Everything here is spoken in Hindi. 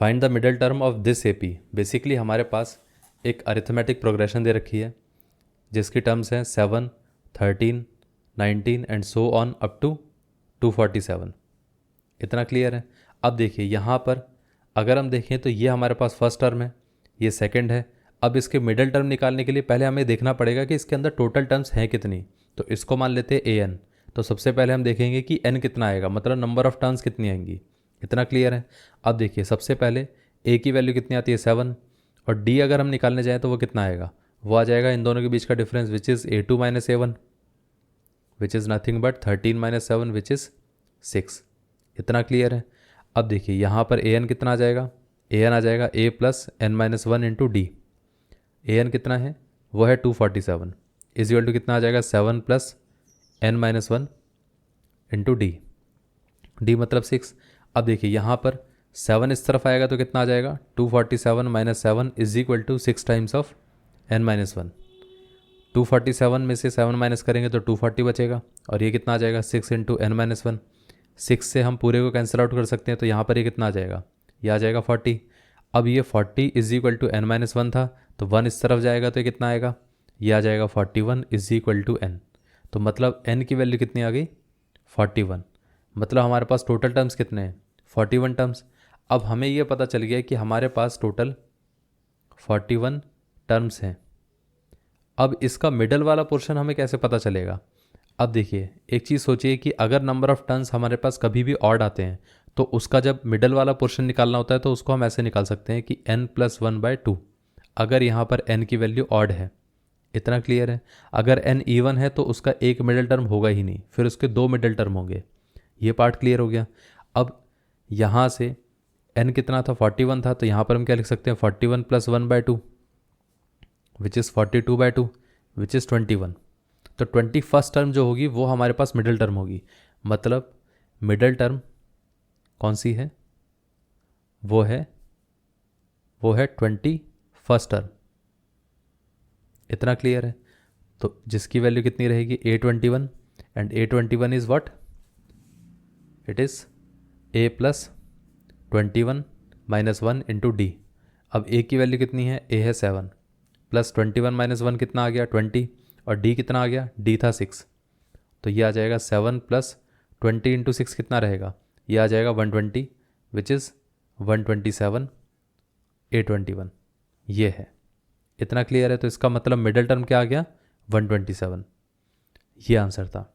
Find the middle term of this AP. Basically हमारे पास एक अरिथमेटिक प्रोग्रेशन दे रखी है जिसकी टर्म्स हैं 7, 13, 19 and so on up to 247। इतना क्लियर है। अब देखिए यहाँ पर अगर हम देखें तो ये हमारे पास फर्स्ट टर्म है, ये सेकंड है। अब इसके मिडल टर्म निकालने के लिए पहले हमें देखना पड़ेगा कि इसके अंदर टोटल टर्म्स हैं कितनी। तो इसको मान लेते हैं an। तो सबसे पहले हम देखेंगे कि n कितना आएगा, मतलब नंबर ऑफ टर्म्स कितनी आएंगी। इतना क्लियर है। अब देखिए सबसे पहले a की वैल्यू कितनी आती है 7, और d अगर हम निकालने जाएँ तो वो कितना आएगा, वो आ जाएगा इन दोनों के बीच का difference which is a2 minus a1 which is nothing but 13 minus 7 which is 6। इतना क्लियर है। अब देखिए यहाँ पर an कितना आ जाएगा, an आ जाएगा a plus n minus 1 into D. an कितना है, वो है 247 इज इक्वल टू कितना आ जाएगा 7 plus n minus 1 into D. D मतलब 6। अब देखिए यहाँ पर 7 इस तरफ आएगा तो कितना आ जाएगा 247 minus 7 is equal to 6 times of n minus 1। 247 में से 7 माइनस करेंगे तो 240 बचेगा, और ये कितना आ जाएगा 6 इंटू n माइनस 1। 6 से हम पूरे को कैंसिल आउट कर सकते हैं, तो यहाँ पर ये कितना आ जाएगा, ये आ जाएगा 40। अब ये 40 is equal to n minus 1 था, तो 1 इस तरफ जाएगा तो ये कितना आएगा, ये आ जाएगा 41 इज इक्वल टू n। तो मतलब n की वैल्यू कितनी आ गई 41। मतलब हमारे पास टोटल टर्म्स कितने हैं 41 टर्म्स। अब हमें ये पता चल गया कि हमारे पास टोटल 41 टर्म्स हैं। अब इसका मिडल वाला पोर्शन हमें कैसे पता चलेगा। अब देखिए एक चीज़ सोचिए कि अगर नंबर ऑफ़ टर्म्स हमारे पास कभी भी ऑड आते हैं तो उसका जब मिडल वाला पोर्शन निकालना होता है तो उसको हम ऐसे निकाल सकते हैं कि n प्लस 1/2, अगर यहाँ पर n की वैल्यू ऑड है। इतना क्लियर है। अगर n इवन है तो उसका एक मिडल टर्म होगा ही नहीं, फिर उसके दो मिडल टर्म होंगे। ये पार्ट क्लियर हो गया। अब यहाँ से n कितना था 41 था, तो यहाँ पर हम क्या लिख सकते हैं 41 plus 1/2 which is 42/2 which is 21। तो 21st टर्म जो होगी वो हमारे पास मिडल टर्म होगी। मतलब मिडल टर्म कौन सी है, वो है 21st टर्म। इतना क्लियर है। तो जिसकी वैल्यू कितनी रहेगी a21, and a21 is what, it is a plus 21 minus 1 into D. अब a की वैल्यू कितनी है, a है 7 प्लस 21 माइनस 1 कितना आ गया 20, और d कितना आ गया, d था 6। तो ये आ जाएगा 7 प्लस 20 इंटू 6 कितना रहेगा, ये आ जाएगा 120 विच इज़ 127 a21। ये है। इतना क्लियर है। तो इसका मतलब मिडल टर्म क्या आ गया 127। ये आंसर था।